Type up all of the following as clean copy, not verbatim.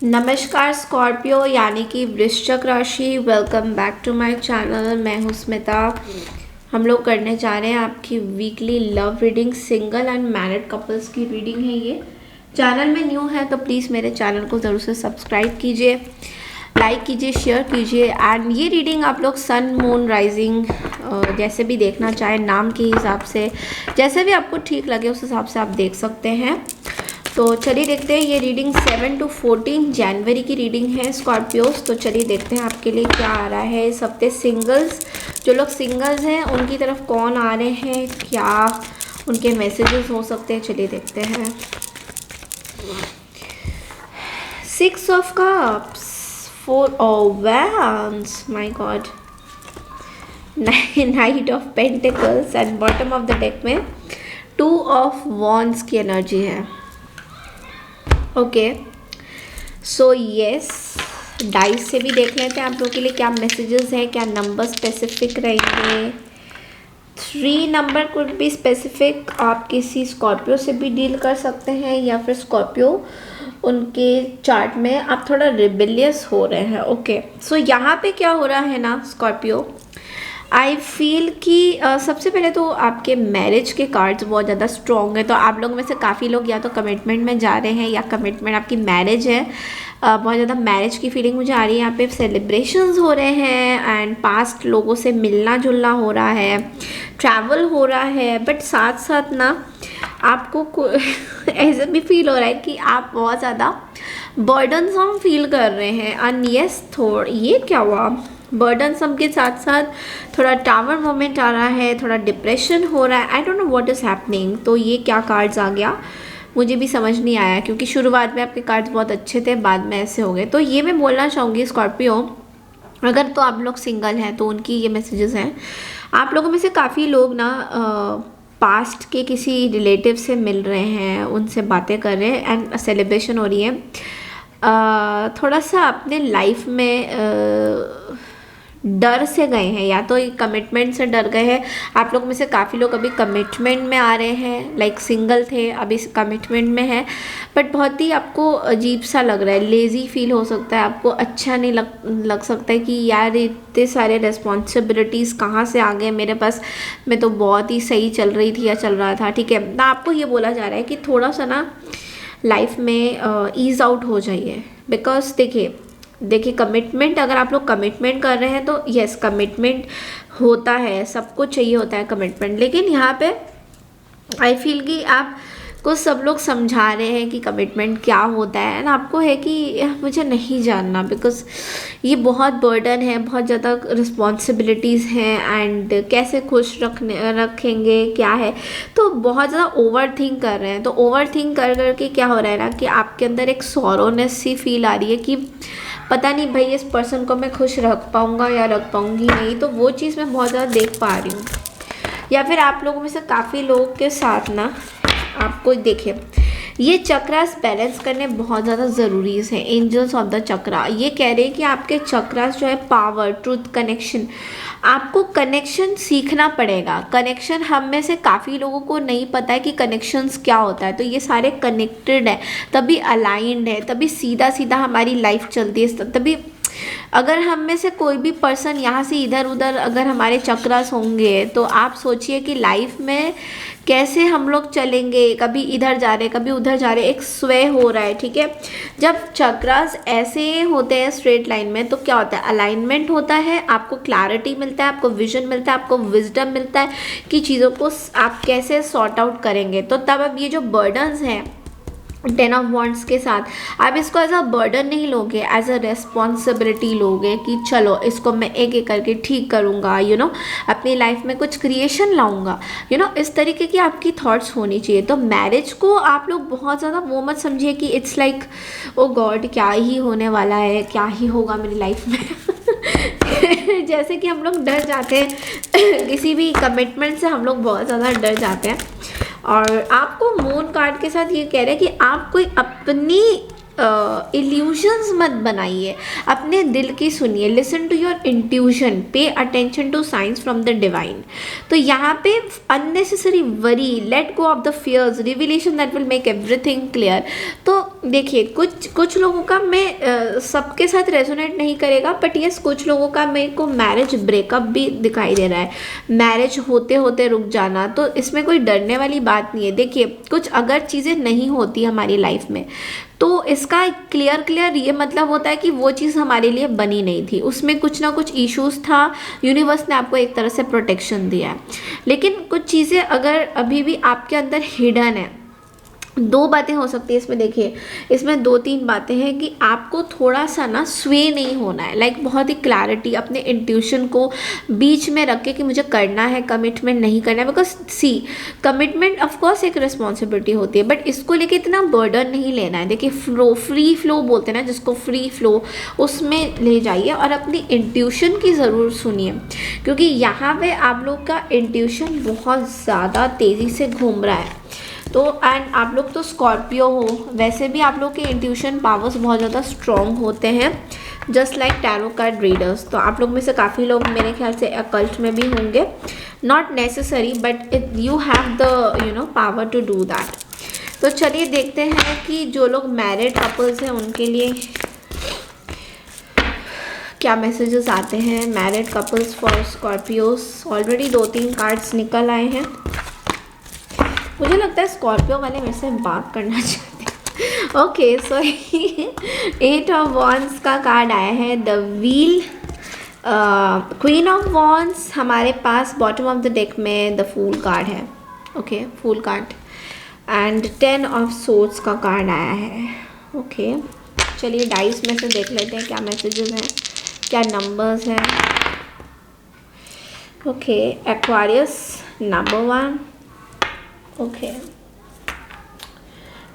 नमस्कार स्कॉर्पियो यानी कि वृश्चिक राशि। Welcome back to my channel. मैं हूँ स्मिता। हम लोग करने जा रहे हैं आपकी weekly love reading. Single and married couples की रीडिंग है ये। चैनल में न्यू है तो प्लीज़ मेरे चैनल को ज़रूर से सब्सक्राइब कीजिए, लाइक कीजिए, शेयर कीजिए। एंड ये रीडिंग आप लोग सन मून राइजिंग जैसे भी देखना चाहें, नाम के हिसाब से जैसे भी आपको ठीक लगे उस हिसाब से आप देख सकते हैं। तो चलिए देखते हैं। ये रीडिंग 7 to 14 जनवरी की रीडिंग है स्कॉर्पियोस। तो चलिए देखते हैं आपके लिए क्या आ रहा है इस हफ्ते। सिंगल्स, जो लोग सिंगल्स हैं उनकी तरफ कौन आ रहे हैं, क्या उनके मैसेजेस हो सकते हैं, चलिए देखते हैं। 6 of Cups, 4 of Wands, my God, Knight of Pentacles and bottom of the deck में 2 of Wands की एनर्जी है। ओके, सो यस, डाइस से भी देख लेते हैं आप लोगों के लिए क्या मैसेजेस हैं, क्या नंबर स्पेसिफिक रहेंगे। 3 नंबर कुड बी स्पेसिफिक। आप किसी स्कॉर्पियो से भी डील कर सकते हैं या फिर स्कॉर्पियो उनके चार्ट में आप थोड़ा रिबेलियस हो रहे हैं। ओके, सो यहाँ पे क्या हो रहा है ना स्कॉर्पियो, आई फील कि सबसे पहले तो आपके मैरिज के कार्ड्स बहुत ज़्यादा स्ट्रॉन्ग है। तो आप लोगों में से काफ़ी लोग या तो कमिटमेंट में जा रहे हैं या कमिटमेंट आपकी मैरिज है। बहुत ज़्यादा मैरिज की फीलिंग मुझे आ रही है। यहाँ पे सेलिब्रेशंस हो रहे हैं एंड पास्ट लोगों से मिलना जुलना हो रहा है, ट्रैवल हो रहा है। बट साथ साथ ना आपको ऐसा भी फील हो रहा है कि आप बहुत ज़्यादा बर्डनसम फील कर रहे हैं। एंड यस, थोड़ा ये क्या हुआ, बर्डनसम के साथ साथ थोड़ा टावर मोमेंट आ रहा है, थोड़ा डिप्रेशन हो रहा है। I don't know what is happening. तो ये क्या कार्ड्स आ गया मुझे भी समझ नहीं आया, क्योंकि शुरुआत में आपके कार्ड्स बहुत अच्छे थे, बाद में ऐसे हो गए। तो ये मैं बोलना चाहूँगी स्कॉर्पियो, अगर तो आप लोग सिंगल हैं तो उनकी ये मैसेजेस हैं। आप लोगों में से काफ़ी लोग ना पास्ट के किसी रिलेटिव से मिल रहे हैं, उनसे बातें कर रहे हैं एंड सेलिब्रेशन हो रही है। थोड़ा सा अपने लाइफ में डर से गए हैं, या तो कमिटमेंट से डर गए हैं। आप लोग में से काफ़ी लोग अभी कमिटमेंट में आ रहे हैं, लाइक सिंगल थे अभी कमिटमेंट में है, बट बहुत ही आपको अजीब सा लग रहा है, लेज़ी फील हो सकता है आपको। अच्छा नहीं लग सकता है कि यार इतने सारे रिस्पॉन्सिबिलिटीज़ कहाँ से आ गए मेरे पास, मैं तो बहुत ही सही चल रही थी या चल रहा था। ठीक है ना, आपको ये बोला जा रहा है कि थोड़ा सा ना लाइफ में ईज आउट हो जाइए। बिकॉज देखिए कमिटमेंट, अगर आप लोग कमिटमेंट कर रहे हैं तो यस, कमिटमेंट होता है, सबको चाहिए होता है कमिटमेंट। लेकिन यहाँ पे आई फील कि आपको सब लोग समझा रहे हैं कि कमिटमेंट क्या होता है एंड आपको है कि मुझे नहीं जानना, बिकॉज ये बहुत बर्डन है, बहुत ज़्यादा रिस्पॉन्सिबिलिटीज़ हैं एंड कैसे खुश रखेंगे क्या है। तो बहुत ज़्यादा ओवर थिंक कर रहे हैं। तो ओवर थिंक कर करके क्या हो रहा है ना कि आपके अंदर एक सॉरोनेस सी फील आ रही है कि पता नहीं भाई इस पर्सन को मैं खुश रख पाऊँगा या रख पाऊँगी नहीं। तो वो चीज़ मैं बहुत ज़्यादा देख पा रही हूँ। या फिर आप लोगों में से काफ़ी लोगों के साथ ना आपको देखिए, ये चक्रास बैलेंस करने बहुत ज़्यादा ज़रूरी है। एंजल्स ऑफ द चक्रा ये कह रहे हैं कि आपके चक्रास जो है पावर, ट्रूथ, कनेक्शन, आपको कनेक्शन सीखना पड़ेगा। कनेक्शन हम में से काफ़ी लोगों को नहीं पता है कि कनेक्शंस क्या होता है। तो ये सारे कनेक्टेड है, तभी अलाइंड है, तभी सीधा सीधा हमारी लाइफ चलती है। तभी अगर हम में से कोई भी पर्सन यहाँ से इधर उधर अगर हमारे चक्रास होंगे तो आप सोचिए कि लाइफ में कैसे हम लोग चलेंगे। कभी इधर जा रहे, कभी उधर जा रहे, एक स्वे हो रहा है। ठीक है, जब चक्रास ऐसे होते हैं स्ट्रेट लाइन में तो क्या होता है, अलाइनमेंट होता है, आपको क्लैरिटी मिलता है, आपको विजन मिलता है, आपको विजडम मिलता है कि चीज़ों को आप कैसे सॉर्ट आउट करेंगे। तो तब अब ये जो बर्डन्स हैं 10 ऑफ वॉन्ड्स के साथ आप इसको एज अ बर्डन नहीं लोगे, एज अ रेस्पॉन्सिबिलिटी लोगे कि चलो इसको मैं एक एक करके ठीक करूँगा, अपनी लाइफ में कुछ क्रिएशन लाऊंगा, इस तरीके की आपकी थॉट्स होनी चाहिए। तो मैरिज को आप लोग बहुत ज़्यादा वो मत समझिए कि इट्स लाइक ओ गॉड क्या ही होने वाला है, क्या ही होगा मेरी लाइफ में। जैसे कि हम लोग डर जाते हैं किसी भी कमिटमेंट से, हम लोग बहुत ज़्यादा डर जाते हैं। और आपको मून कार्ड के साथ ये कह रहे हैं कि आप कोई अपनी इल्यूजन्स मत बनाइए, अपने दिल की सुनिए। Listen to your intuition, pay attention to signs from the divine. तो यहाँ पे unnecessary worry, let go of the fears, revelation that will make everything clear. तो देखिए कुछ लोगों का मैं सबके साथ रेजोनेट नहीं करेगा, बट यस कुछ लोगों का मेरे को मैरिज ब्रेकअप भी दिखाई दे रहा है, मैरिज होते होते रुक जाना। तो इसमें कोई डरने वाली बात नहीं है। देखिए कुछ अगर चीज़ें नहीं होती हमारी लाइफ में तो इसका क्लियर ये मतलब होता है कि वो चीज़ हमारे लिए बनी नहीं थी, उसमें कुछ ना कुछ इश्यूज था, यूनिवर्स ने आपको एक तरह से प्रोटेक्शन दिया है। लेकिन कुछ चीज़ें अगर अभी भी आपके अंदर हिडन है, दो बातें हो सकती है इसमें। देखिए इसमें दो तीन बातें हैं कि आपको थोड़ा सा ना स्वे नहीं होना है, लाइक बहुत ही क्लैरिटी, अपने इंट्यूशन को बीच में रख के कि मुझे करना है, कमिटमेंट नहीं करना है। Because see commitment of course एक रिस्पॉन्सिबिलिटी होती है, बट इसको लेके इतना बर्डन नहीं लेना है। देखिए फ्री फ्लो बोलते हैं ना जिसको, फ्री फ्लो उसमें ले जाइए और अपनी इंट्यूशन की ज़रूर सुनिए, क्योंकि यहाँ पे आप लोग का इंट्यूशन बहुत ज़्यादा तेज़ी से घूम रहा है। तो एंड आप लोग तो स्कॉर्पियो हो, वैसे भी आप लोग के इंट्यूशन पावर्स बहुत ज़्यादा स्ट्रॉन्ग होते हैं, just like tarot card readers. तो आप लोग में से काफ़ी लोग मेरे ख्याल से अकल्ट में भी होंगे, not necessary but you have the power to do that. तो चलिए देखते हैं कि जो लोग मैरिड कपल्स हैं उनके लिए क्या मैसेजेस आते हैं। Married couples for Scorpios, already 2-3 cards निकल आए हैं। मुझे लगता है स्कॉर्पियो वाले मेरे से बात करना चाहते हैं। ओके सो 8 ऑफ वॉन्ड्स का कार्ड आया है, the wheel, queen of wands हमारे पास बॉटम ऑफ द डेक में द फूल कार्ड है। Okay fool card and 10 of swords का कार्ड आया है। ओके चलिए डाइस में से देख लेते हैं क्या मैसेजेस हैं, क्या नंबर्स हैं। Okay Aquarius number 1, okay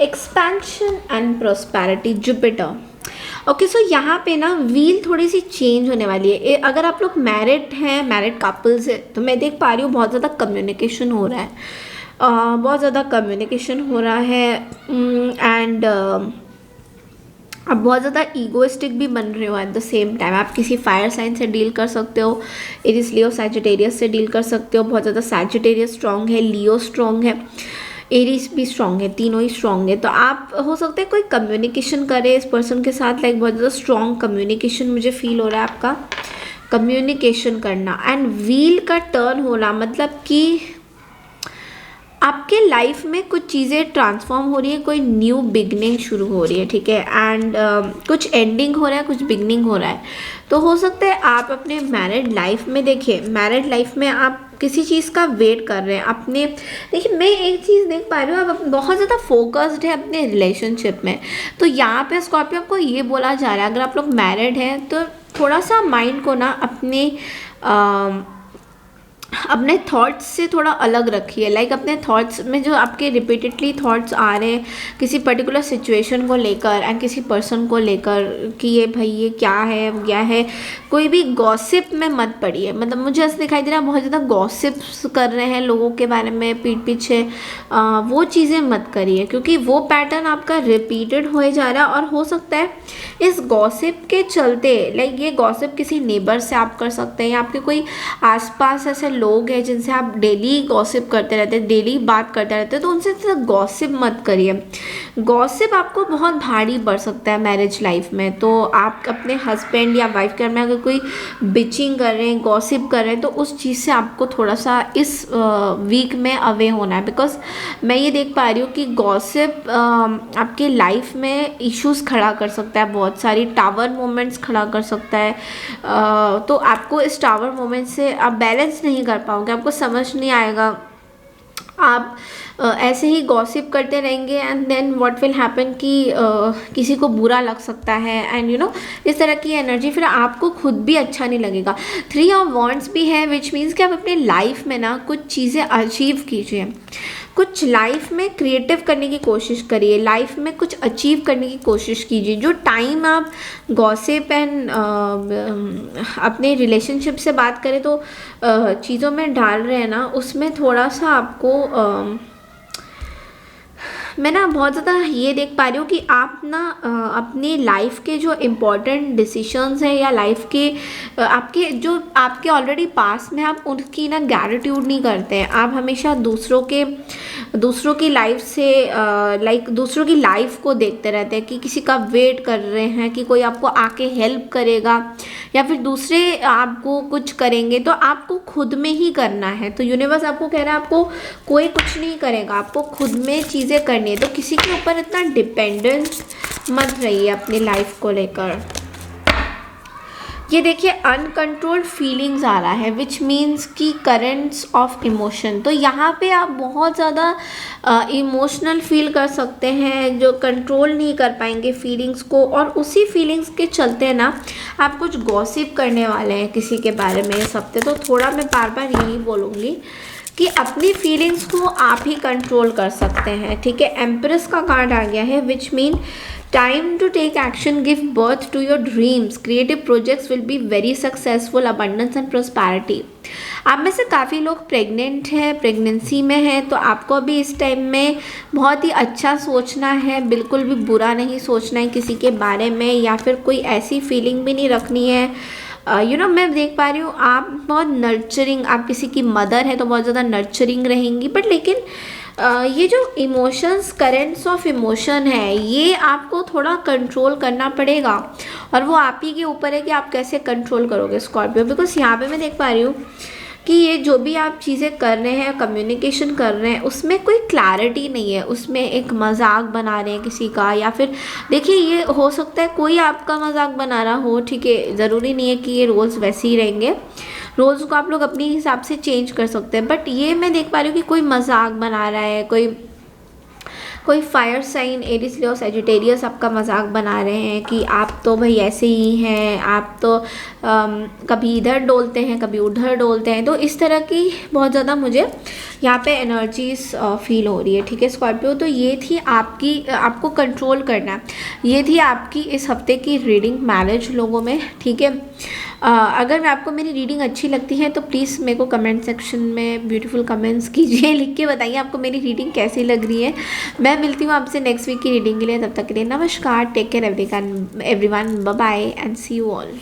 expansion and prosperity, Jupiter. Okay so यहाँ पे ना व्हील थोड़ी सी चेंज होने वाली है। अगर आप लोग मैरिड हैं, मैरिड कपल्स है, तो मैं देख पा रही हूँ बहुत ज़्यादा कम्युनिकेशन हो रहा है, बहुत ज़्यादा कम्युनिकेशन हो रहा है एंड आप बहुत ज़्यादा ईगोइस्टिक भी बन रहे हो एट द सेम टाइम। आप किसी फायर साइन से डील कर सकते हो, एरिस लियो सैजिटेरियस से डील कर सकते हो। बहुत ज़्यादा सैजिटेरियस स्ट्रॉन्ग है, लियो स्ट्रॉन्ग है, एरिस भी स्ट्रॉन्ग है, तीनों ही स्ट्रॉन्ग है। तो आप हो सकता है कोई कम्युनिकेशन करे इस पर्सन के साथ, लाइक बहुत ज़्यादा स्ट्रॉन्ग कम्युनिकेशन मुझे फील हो रहा है आपका, कम्युनिकेशन करना। एंड व्हील का टर्न होना मतलब कि आपके लाइफ में कुछ चीज़ें ट्रांसफॉर्म हो रही है, कोई न्यू बिगनिंग शुरू हो रही है, ठीक है। एंड कुछ एंडिंग हो रहा है, कुछ बिगनिंग हो रहा है। तो हो सकता है आप अपने मैरिड लाइफ में, देखिए मैरिड लाइफ में आप किसी चीज़ का वेट कर रहे हैं अपने। देखिए मैं एक चीज़ देख पा रही हूँ, आप बहुत ज़्यादा फोकस्ड है अपने रिलेशनशिप में। तो यहाँ पे स्कॉर्पियो को ये बोला जा रहा है, अगर आप लोग मैरिड हैं तो थोड़ा सा माइंड को ना अपने थॉट्स से थोड़ा अलग रखिए। लाइक अपने थॉट्स में जो आपके रिपीटेडली थॉट्स आ रहे हैं किसी पर्टिकुलर सिचुएशन को लेकर एंड किसी पर्सन को लेकर कि ये भाई ये क्या है, कोई भी गॉसिप में मत पड़िए। मतलब मुझे ऐसा दिखाई दे रहा है बहुत ज़्यादा गॉसिप्स कर रहे हैं लोगों के बारे में पीठ पीछे, वो चीज़ें मत करिए, क्योंकि वो पैटर्न आपका रिपीटेड हो जा रहा है। और हो सकता है इस गॉसिप के चलते, लाइक ये गॉसिप किसी नेबर से आप कर सकते हैं, या आपके कोई आसपास ऐसे लोग हैं जिनसे आप डेली गॉसिप करते रहते हैं, डेली बात करते रहते हैं, तो उनसे गॉसिप मत करिए। गॉसिप आपको बहुत भारी पड़ सकता है मैरिज लाइफ में। तो आप अपने हस्बैंड या वाइफ के में अगर कोई बिचिंग कर रहे हैं, गॉसिप कर रहे हैं, तो उस चीज़ से आपको थोड़ा सा इस वीक में अवे होना है। बिकॉज मैं ये देख पा रही हूँ कि गॉसिप आपके लाइफ में इश्यूज़ खड़ा कर सकता है, बहुत सारी टावर मोमेंट्स खड़ा कर सकता है। तो आपको इस टावर मोमेंट से आप बैलेंस नहीं कर पाओगे, आपको समझ नहीं आएगा, आप ऐसे ही गॉसिप करते रहेंगे and then what will happen कि किसी को बुरा लग सकता है एंड इस तरह की एनर्जी, फिर आपको खुद भी अच्छा नहीं लगेगा। 3 ऑफ वॉन्ड्स भी है, विच मीन्स कि आप अपने लाइफ में ना कुछ चीज़ें अचीव कीजिए, कुछ लाइफ में क्रिएटिव करने की कोशिश करिए, लाइफ में कुछ अचीव करने की कोशिश कीजिए। जो टाइम आप गॉसिप एंड अपने रिलेशनशिप से बात करें तो चीज़ों में डाल रहे हैं ना, उसमें थोड़ा सा आपको मैं ना बहुत ज़्यादा ये देख पा रही हूँ कि आप ना अपनी लाइफ के जो इम्पोर्टेंट डिसीशंस हैं या लाइफ के आपके जो आपके ऑलरेडी पास में, आप उनकी ना ग्रैटिट्यूड नहीं करते हैं। आप हमेशा दूसरों की लाइफ से लाइक दूसरों की लाइफ को देखते रहते हैं कि किसी का वेट कर रहे हैं कि कोई आपको आके हेल्प करेगा या फिर दूसरे आपको कुछ करेंगे, तो आपको खुद में ही करना है। तो यूनिवर्स आपको कह रहा है आपको कोई कुछ नहीं करेगा, आपको खुद में चीज़ें करनी है। तो किसी के ऊपर इतना डिपेंडेंट मत रहिए अपनी लाइफ को लेकर। ये देखिए अनकंट्रोल्ड फीलिंग्स आ रहा है विच मीन्स कि करेंट्स ऑफ इमोशन। तो यहाँ पे आप बहुत ज़्यादा इमोशनल फील कर सकते हैं, जो कंट्रोल नहीं कर पाएंगे फीलिंग्स को, और उसी फीलिंग्स के चलते ना आप कुछ गॉसिप करने वाले हैं किसी के बारे में इस हफ्ते। तो थोड़ा मैं बार बार यही बोलूँगी कि अपनी फीलिंग्स को आप ही कंट्रोल कर सकते हैं, ठीक है। एम्प्रेस का कार्ड आ गया है which mean time to take action, give birth to your dreams, creative projects will be very successful, abundance and prosperity. आप में से काफ़ी लोग प्रेग्नेंट हैं, प्रेगनेंसी में हैं, तो आपको अभी इस टाइम में बहुत ही अच्छा सोचना है, बिल्कुल भी बुरा नहीं सोचना है किसी के बारे में, या फिर कोई ऐसी फीलिंग भी नहीं रखनी है। मैं देख पा रही हूँ आप बहुत नर्चरिंग, आप किसी की मदर है तो बहुत ज़्यादा नर्चरिंग रहेंगी, बट लेकिन ये जो इमोशंस, करेंट्स ऑफ इमोशन है, ये आपको थोड़ा कंट्रोल करना पड़ेगा, और वो आप ही के ऊपर है कि आप कैसे कंट्रोल करोगे स्कॉर्पियो। बिकॉज यहाँ पे मैं देख पा रही हूँ कि ये जो भी आप चीज़ें कर रहे हैं, कम्युनिकेशन कर रहे हैं, उसमें कोई क्लैरिटी नहीं है, उसमें एक मजाक बना रहे हैं किसी का, या फिर देखिए ये हो सकता है कोई आपका मजाक बना रहा हो, ठीक है। ज़रूरी नहीं है कि ये रोज़ वैसे ही रहेंगे, रोज़ को आप लोग अपने हिसाब से चेंज कर सकते हैं, बट ये मैं देख पा रही हूँ कि कोई मजाक बना रहा है, कोई फायर साइन, एरिस, लियो, सैजिटेरियस आपका मजाक बना रहे हैं कि आप तो भाई ऐसे ही हैं, आप तो कभी इधर डोलते हैं कभी उधर डोलते हैं। तो इस तरह की बहुत ज़्यादा मुझे यहाँ पे एनर्जीज फील हो रही है, ठीक है स्कॉर्पियो। तो ये थी आपको कंट्रोल करना, ये थी आपकी इस हफ्ते की रीडिंग मैरिज लोगों में, ठीक है। अगर आपको मेरी रीडिंग अच्छी लगती है तो प्लीज़ मेरे को कमेंट सेक्शन में ब्यूटीफुल कमेंट्स कीजिए, लिख के बताइए आपको मेरी रीडिंग कैसी लग रही है। मैं मिलती हूँ आपसे नेक्स्ट वीक की रीडिंग के लिए, तब तक के लिए नमस्कार, take care everyone, bye bye and see you all.